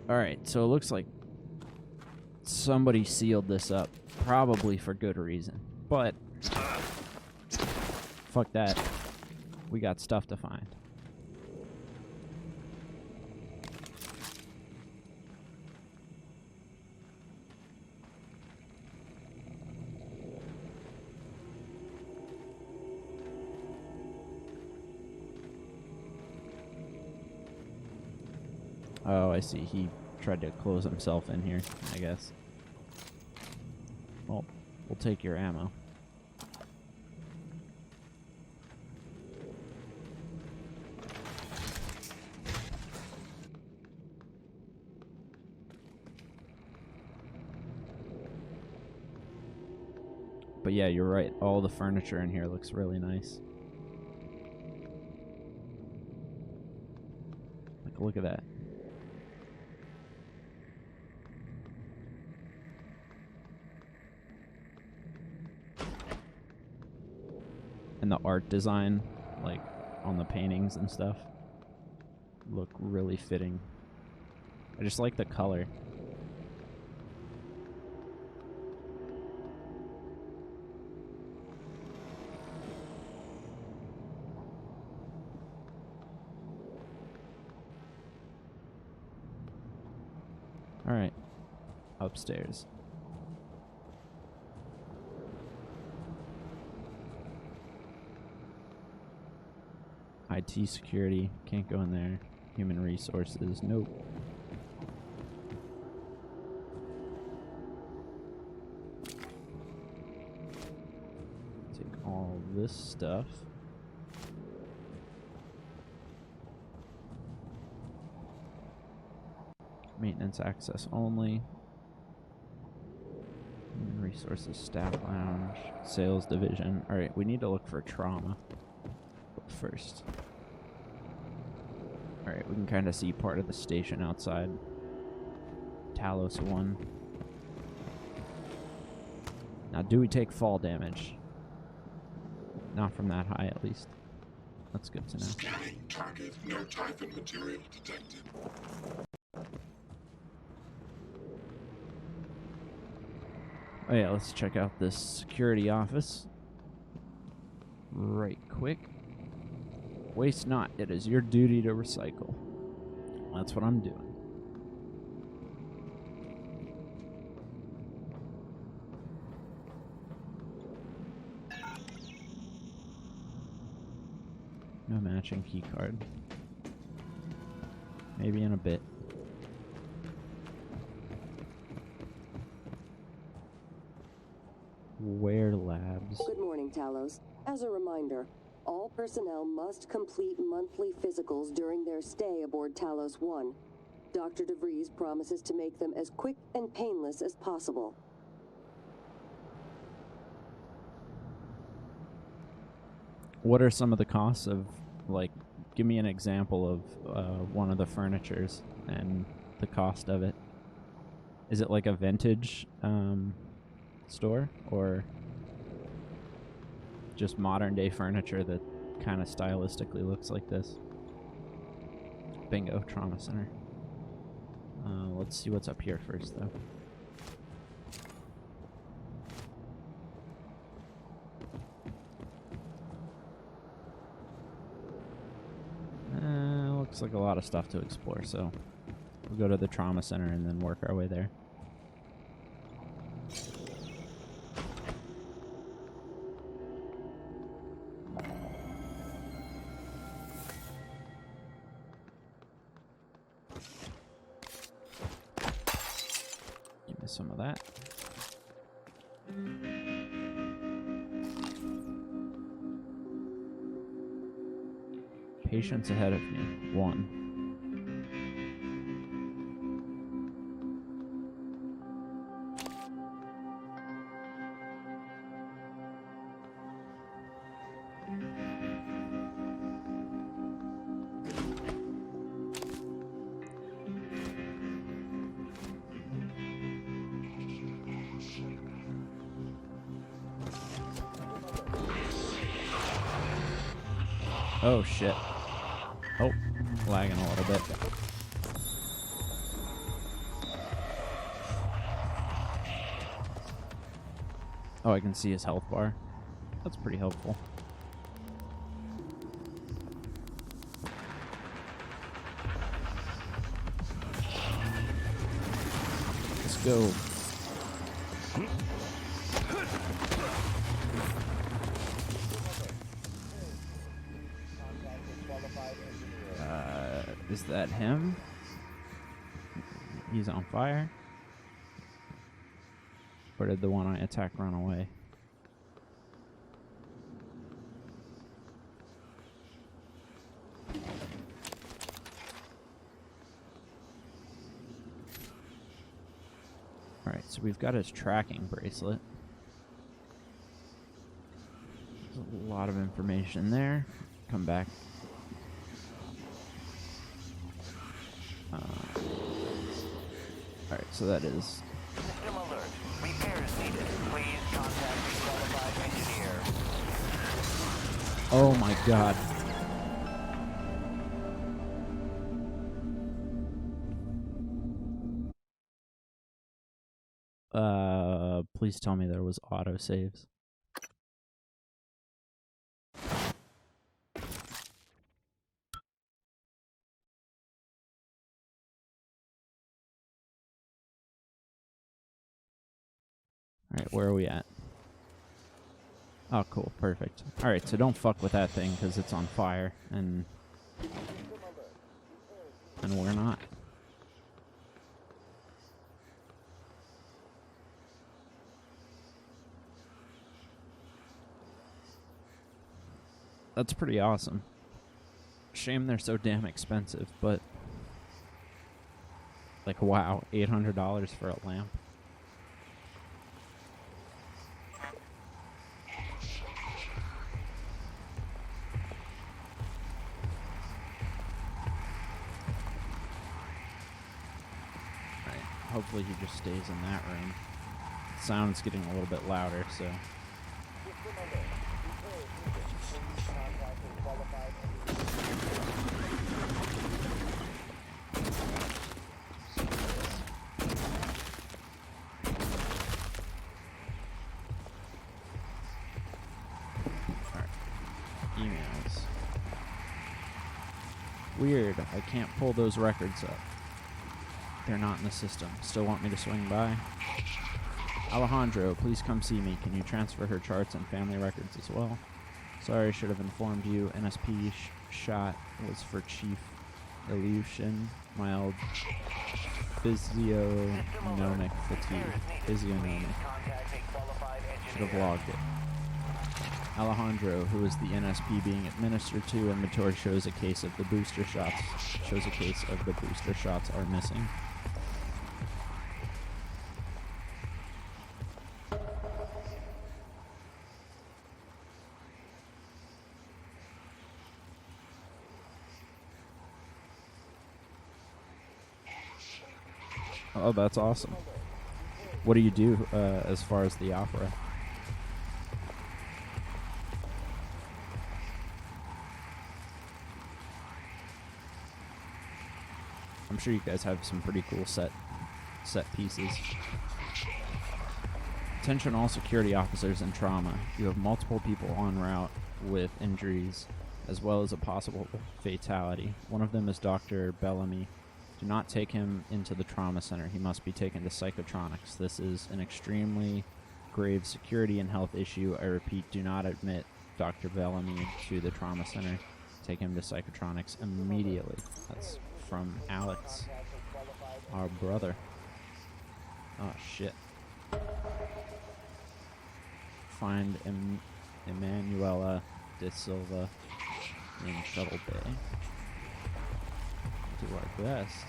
Alright, so it looks like somebody sealed this up. Probably for good reason. But fuck that. We got stuff to find. Oh, I see. He tried to close himself in here, I guess. Well, we'll take your ammo. But yeah, you're right. All the furniture in here looks really nice. Like, look at that. And the art design, like, on the paintings and stuff, look really fitting. I just like the color. Alright. Upstairs. IT security, can't go in there. Human resources, nope. Take all this stuff. Maintenance access only. Human resources, staff lounge, sales division. Alright, we need to look for trauma first. Alright, we can kind of see part of the station outside. Talos I. Now, do we take fall damage? Not from that high, at least. That's good to know. Scanning target, no Typhon material detected. Oh yeah, let's check out this security office. Right quick. Waste not, it is your duty to recycle. That's what I'm doing. No matching key card. Maybe in a bit. Ware Labs. Good morning, Talos. As a reminder, all personnel must complete monthly physicals during their stay aboard Talos I. Dr. DeVries promises to make them as quick and painless as possible. What are some of the costs of, like, give me an example of one of the furnitures and the cost of it. Is it like a vintage store, or just modern day furniture that kind of stylistically looks like this? Bingo, trauma center. Let's see what's up here first, though. Looks like a lot of stuff to explore, so we'll go to the trauma center and then work our way there. Give me some of that. Patients ahead of me. 1. Oh shit. Oh, lagging a little bit. Oh, I can see his health bar. That's pretty helpful. Let's go. Is that him? He's on fire? Or did the one I attacked run away? Alright, so we've got his tracking bracelet. There's a lot of information there. Come back. Alright, so that is... System alert. Repairs needed. Please contact the qualified engineer. Oh my god. Please tell me there was autosaves. Alright, where are we at? Oh, cool. Perfect. Alright, so don't fuck with that thing, because it's on fire, and we're not. That's pretty awesome. Shame they're so damn expensive, but... Like, wow, $800 for a lamp. Hopefully he just stays in that room. Sound's getting a little bit louder, so... Alright. Emails. Weird, I can't pull those records up. They're not in the system. Still want me to swing by? Alejandro, please come see me. Can you transfer her charts and family records as well? Sorry, I should have informed you. NSP shot was for Chief Illusion. Mild physiognomic fatigue. Physiognomic. Should have logged it. Alejandro, who is the NSP being administered to, inventory shows a case of the booster shots. Shows a case of the booster shots are missing. Oh, that's awesome. What do you do as far as the opera? I'm sure you guys have some pretty cool set pieces. Attention all security officers in trauma. You have multiple people en route with injuries, as well as a possible fatality. One of them is Dr. Bellamy. Do not take him into the trauma center. He must be taken to psychotronics. This is an extremely grave security and health issue. I repeat, do not admit Dr. Bellamy to the trauma center. Take him to psychotronics immediately. That's from Alex, our brother. Oh, shit. Find Emanuela de Silva in Shuttle Bay. Do our best.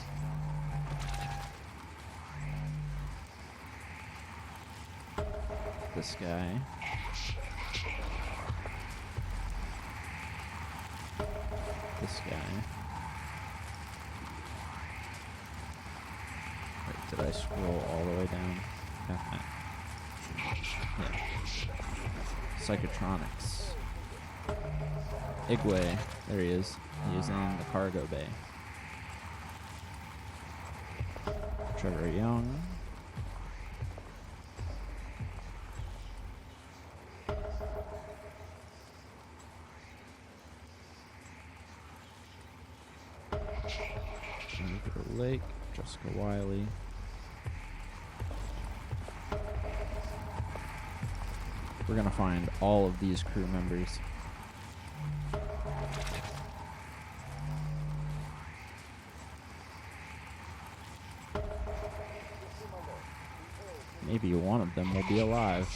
This guy. This guy. Wait, did I scroll all the way down? Yeah. Psychotronics. Igwe. There he is. He is in the cargo bay. Trevor Young. Lake, Jessica Wiley. We're gonna find all of these crew members. Maybe one of them will be alive.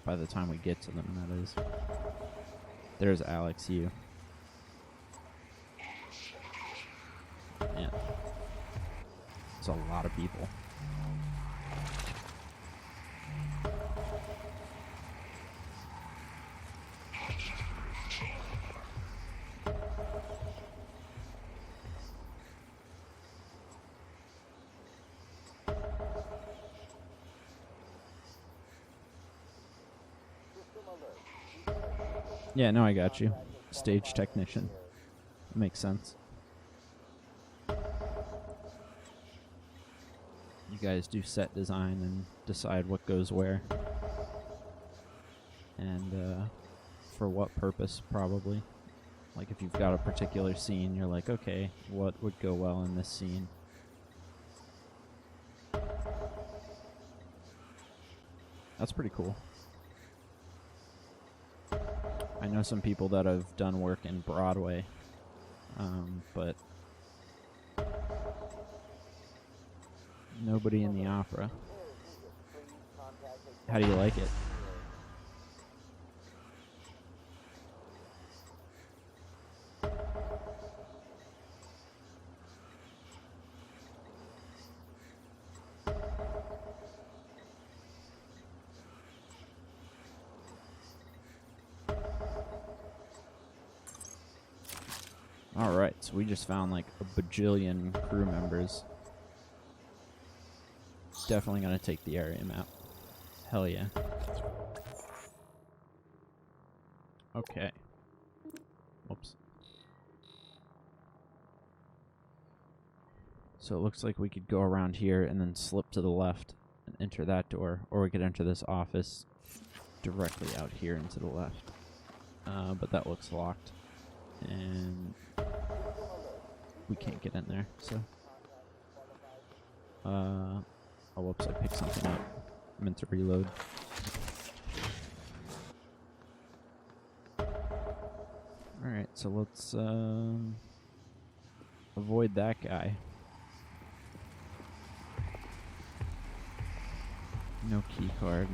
By the time we get to them, that is. There's Alex Yu. Yeah. It's a lot of people. Yeah, no, I got you. Stage technician. Makes sense. You guys do set design and decide what goes where. And for what purpose, probably. Like, if you've got a particular scene, you're like, okay, what would go well in this scene? That's pretty cool. I know some people that have done work in Broadway, but nobody in the opera. How do you like it? Alright, so we just found like a bajillion crew members. Definitely gonna take the area map. Hell yeah. Okay. Whoops. So it looks like we could go around here and then slip to the left and enter that door, or we could enter this office directly out here into the left. But that looks locked. And we can't get in there, so oh whoops, I picked something up. I meant to reload. Alright, so let's avoid that guy. No key card.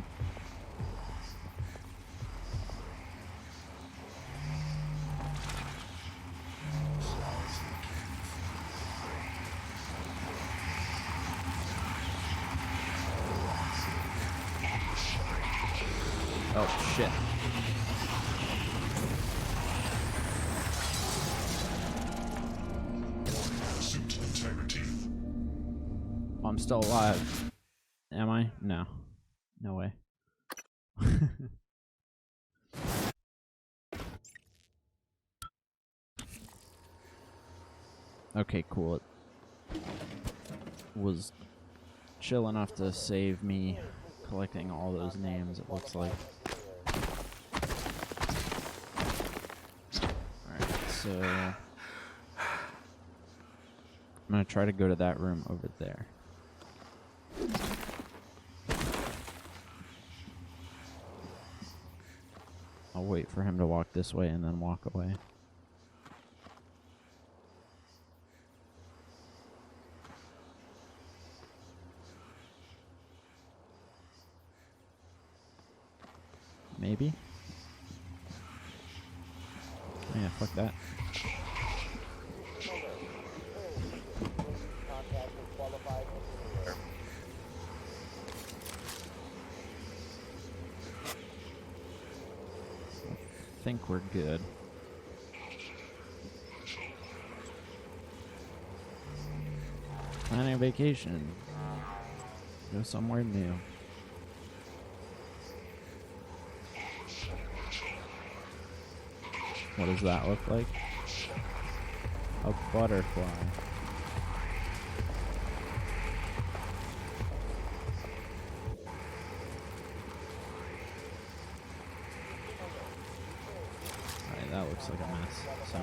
Oh, shit. Suit integrity. Oh, I'm still alive. Am I? No. No way. Okay, cool. It was chill enough to save me collecting all those names, it looks like. Alright, so I'm gonna try to go to that room over there. I'll wait for him to walk this way and then walk away. Maybe? Oh yeah, fuck that. I think we're good. Planning a vacation. Go somewhere new. What does that look like? A butterfly. Alright, that looks like a mess. So.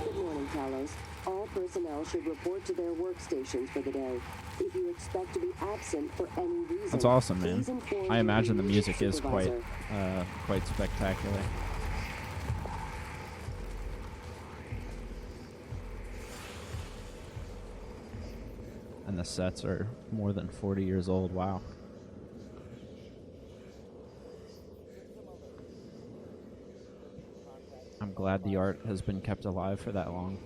Good morning, Talos. All personnel should report to their workstations for the day. If you expect to be absent for any reason, That's awesome, man. please inform I imagine your the music is supervisor. quite spectacular. And the sets are more than 40 years old. Wow. I'm glad the art has been kept alive for that long.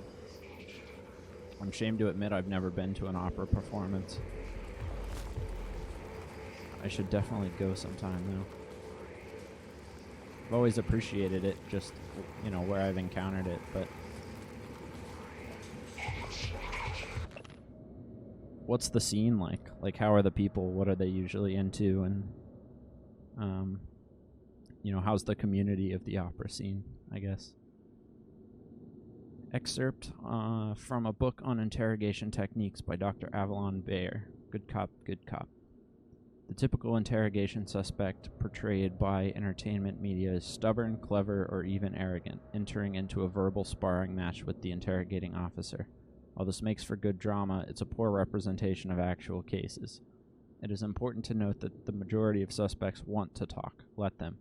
I'm ashamed to admit I've never been to an opera performance. I should definitely go sometime, though. I've always appreciated it, just, you know, where I've encountered it, but... What's the scene like? Like, how are the people? What are they usually into? And, you know, how's the community of the opera scene, I guess? Excerpt from a book on interrogation techniques by Dr. Avalon Bayer. Good cop, good cop. The typical interrogation suspect portrayed by entertainment media is stubborn, clever, or even arrogant, entering into a verbal sparring match with the interrogating officer. While this makes for good drama, it's a poor representation of actual cases. It is important to note that the majority of suspects want to talk. Let them.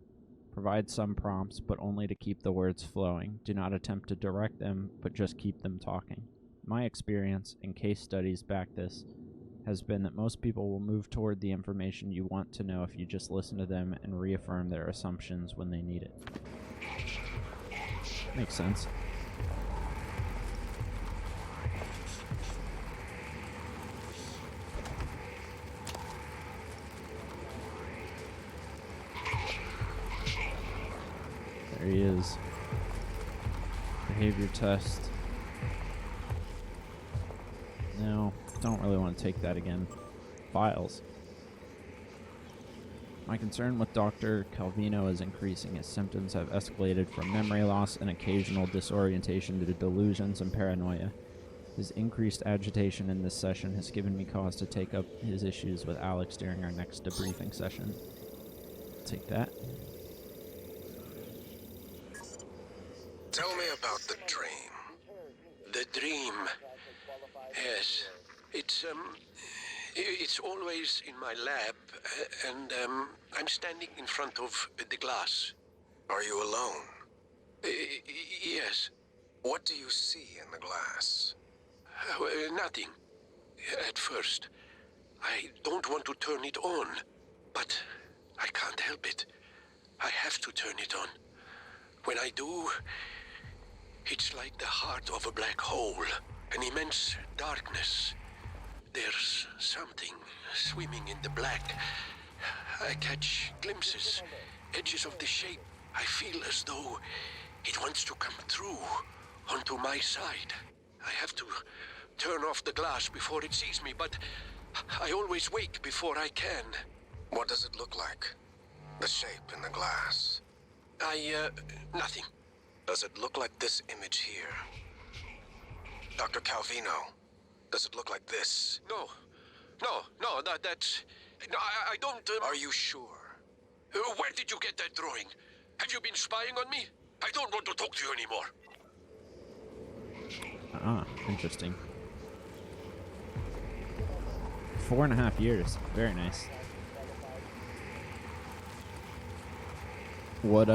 Provide some prompts, but only to keep the words flowing. Do not attempt to direct them, but just keep them talking. My experience, and case studies back this, has been that most people will move toward the information you want to know if you just listen to them and reaffirm their assumptions when they need it. Makes sense. There he is. Behavior test. No, don't really want to take that again. Files. My concern with Dr. Calvino is increasing. His symptoms have escalated from memory loss and occasional disorientation to delusions and paranoia. His increased agitation in this session has given me cause to take up his issues with Alex during our next debriefing session. Take that. Tell me about the dream. The dream. Yes. It's always in my lab, and I'm standing in front of the glass. Are you alone? Yes. What do you see in the glass? Nothing. At first. I don't want to turn it on, but I can't help it. I have to turn it on. When I do, it's like the heart of a black hole, an immense darkness. There's something swimming in the black. I catch glimpses, edges of the shape. I feel as though it wants to come through onto my side. I have to turn off the glass before it sees me, but I always wake before I can. What does it look like? The shape in the glass. Nothing. Does it look like this image here? Dr. Calvino, does it look like this? No, that's... No, I don't... Are you sure? Where did you get that drawing? Have you been spying on me? I don't want to talk to you anymore. Ah, interesting. 4.5 years. Very nice. What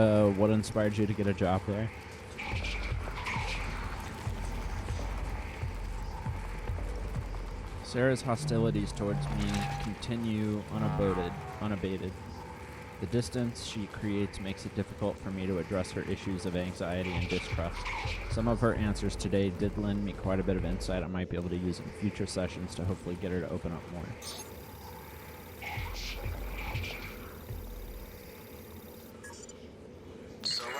inspired you to get a job there? Sarah's hostilities towards me continue unabated. The distance she creates makes it difficult for me to address her issues of anxiety and distrust. Some of her answers today did lend me quite a bit of insight I might be able to use in future sessions to hopefully get her to open up more. Sarai,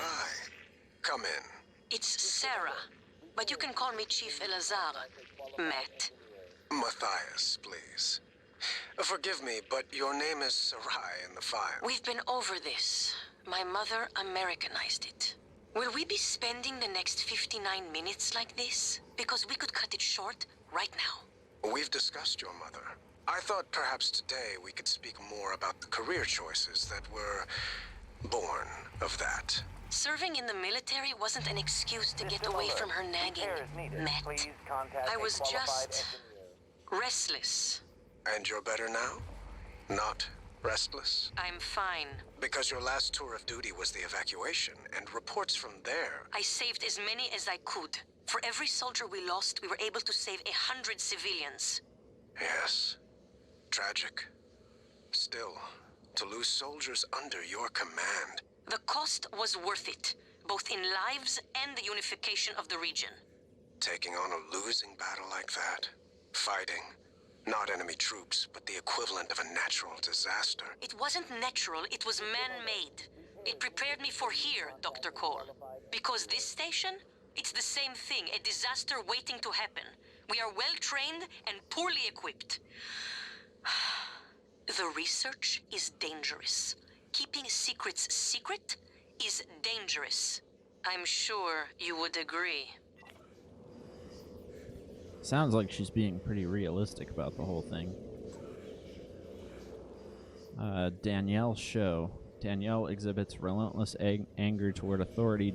come in. It's Sarah, but you can call me Chief Elazar. Matt. Matthias, please. Forgive me, but your name is Sarai in the file. We've been over this. My mother Americanized it. Will we be spending the next 59 minutes like this? Because we could cut it short right now. We've discussed your mother. I thought perhaps today we could speak more about the career choices that were born of that. Serving in the military wasn't an excuse to get away from her nagging, Matt. I was just restless. And you're better now? Not restless? I'm fine. Because your last tour of duty was the evacuation, and reports from there... I saved as many as I could. For every soldier we lost, we were able to save 100 civilians. Yes. Tragic. Still, to lose soldiers under your command... The cost was worth it, both in lives and the unification of the region. Taking on a losing battle like that? Fighting, not enemy troops, but the equivalent of a natural disaster. It wasn't natural, it was man-made. It prepared me for here, Dr. Cole. Because this station, it's the same thing, a disaster waiting to happen. We are well-trained and poorly equipped. The research is dangerous. Keeping secrets secret is dangerous. I'm sure you would agree. Sounds like she's being pretty realistic about the whole thing. Danielle's show. Danielle exhibits relentless anger toward authority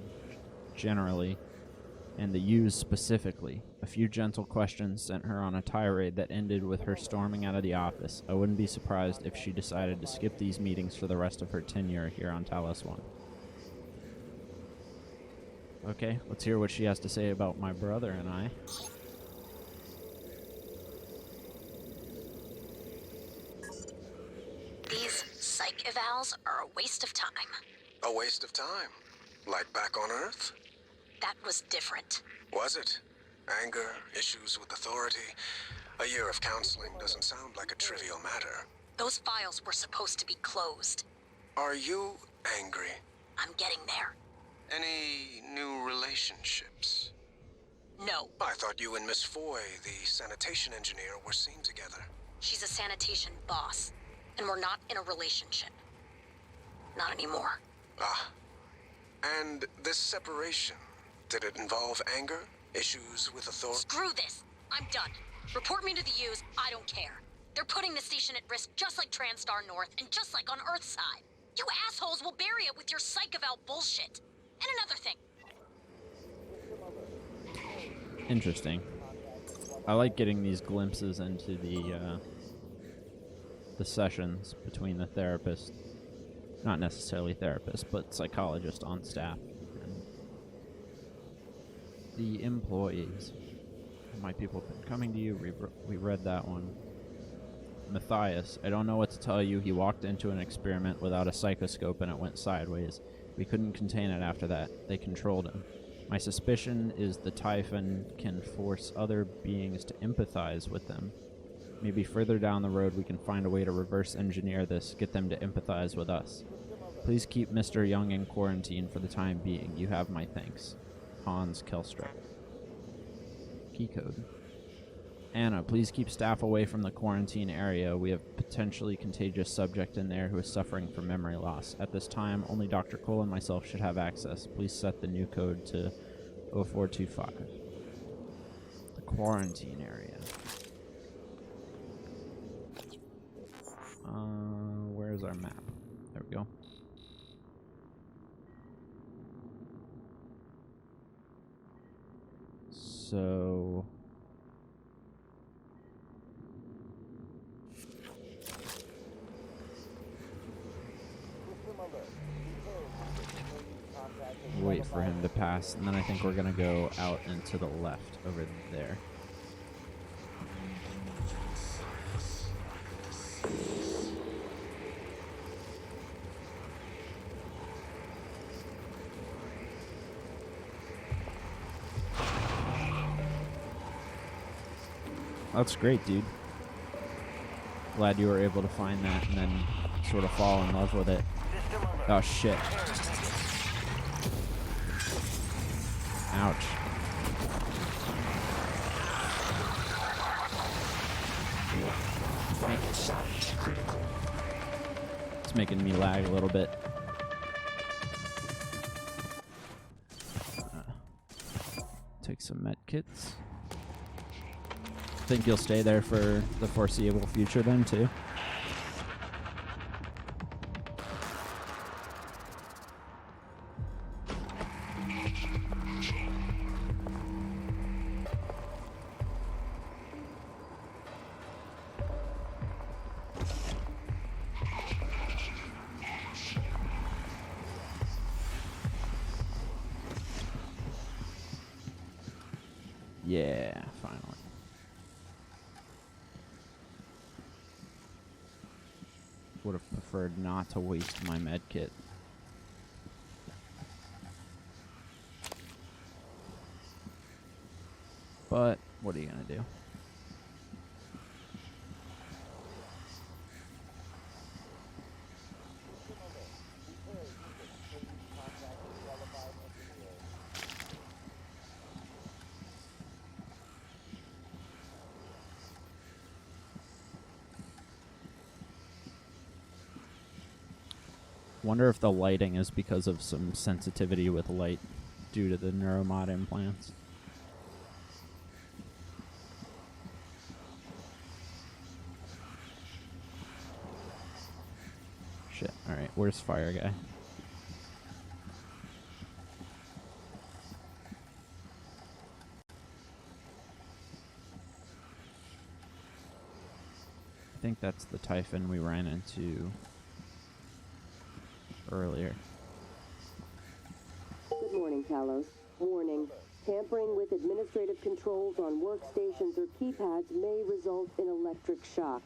generally, and the U's specifically. A few gentle questions sent her on a tirade that ended with her storming out of the office. I wouldn't be surprised if she decided to skip these meetings for the rest of her tenure here on Talos I. Okay, let's hear what she has to say about my brother and I. These psych evals are a waste of time. A waste of time? Like back on Earth? That was different. Was it? Anger, issues with authority. A year of counseling doesn't sound like a trivial matter. Those files were supposed to be closed. Are you angry? I'm getting there. Any new relationships? No. I thought you and Miss Foy, the sanitation engineer, were seen together. She's a sanitation boss, and we're not in a relationship. Not anymore. Ah. And this separation, did it involve anger? Issues with authority? Screw this! I'm done. Report me to the U's, I don't care. They're putting the station at risk just like TranStar North and just like on Earth's side. You assholes will bury it with your psych eval bullshit. And another thing. Interesting. I like getting these glimpses into the sessions between the therapist, not necessarily therapist, but psychologist on staff, and the employees. My people have been coming to you. We read that one. Matthias, I don't know what to tell you. He walked into an experiment without a psychoscope and it went sideways. We couldn't contain it after that. They controlled him. My suspicion is the Typhon can force other beings to empathize with them. Maybe further down the road we can find a way to reverse engineer this, get them to empathize with us. Please keep Mr. Young in quarantine for the time being. You have my thanks. Hans Kelstrup. Key code. Anna, please keep staff away from the quarantine area. We have potentially contagious subject in there who is suffering from memory loss. At this time, only Dr. Cole and myself should have access. Please set the new code to 0425. The quarantine area. Where's our map? There we go. So... wait for him to pass, and then I think we're gonna go out and to the left over there. That's great, dude. Glad you were able to find that and then sort of fall in love with it. Oh shit. Ouch. It's making me lag a little bit. Take some med kits. Think you'll stay there for the foreseeable future then, too? Yeah, finally. Would have preferred not to waste my med kit. But what are you gonna do? Wonder if the lighting is because of some sensitivity with light due to the neuromod implants. Shit, alright, where's Fire Guy? I think that's the Typhon we ran into earlier. Good morning, Talos. Warning. Tampering with administrative controls on workstations or keypads may result in electric shock.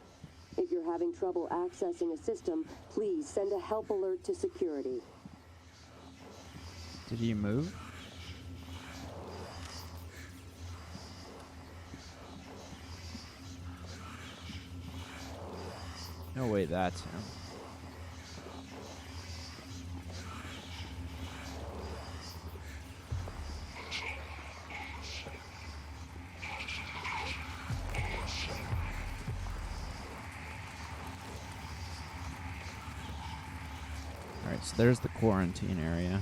If you're having trouble accessing a system, please send a help alert to security. Did he move? No way, that's him. Alright, so there's the quarantine area.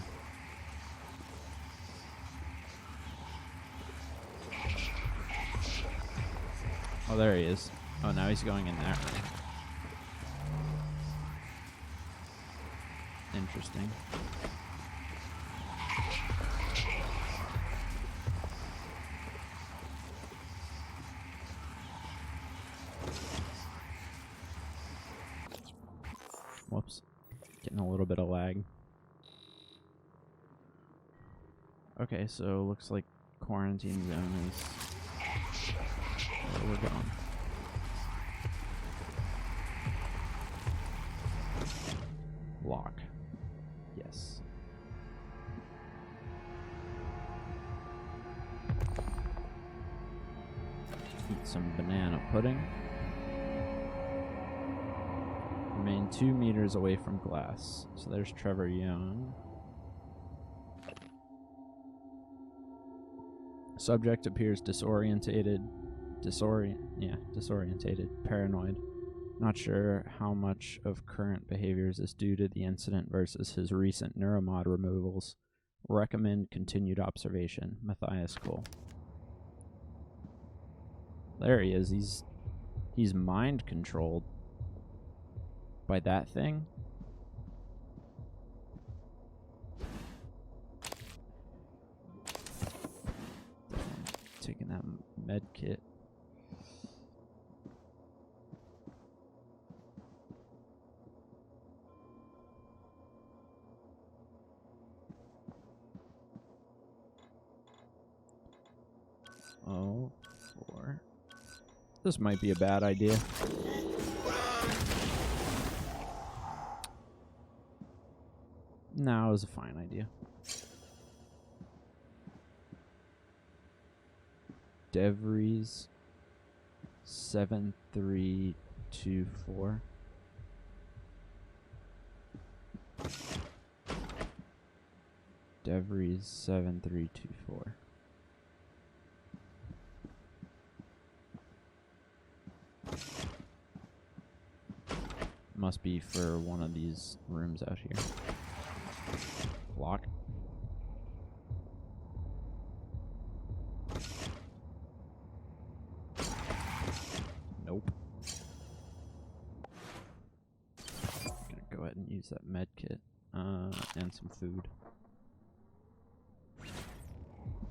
Oh, there he is. Oh, now he's going in that room. Interesting. Whoops. Getting a little bit of lag. Okay, so looks like quarantine zone is where we're going. Lock. Yes. Eat some banana pudding. Remain 2 meters away from glass. So there's Trevor Young. Subject appears disorientated, paranoid. Not sure how much of current behaviors is due to the incident versus his recent neuromod removals. Recommend continued observation. Matthias Cole. There he is. He's mind controlled by that thing. Taking that med kit. Oh, 4. This might be a bad idea. No, it was a fine idea. DeVries 7324. DeVries 7324. Must be for one of these rooms out here. Lock. Nope. Gonna go ahead and use that med kit and some food.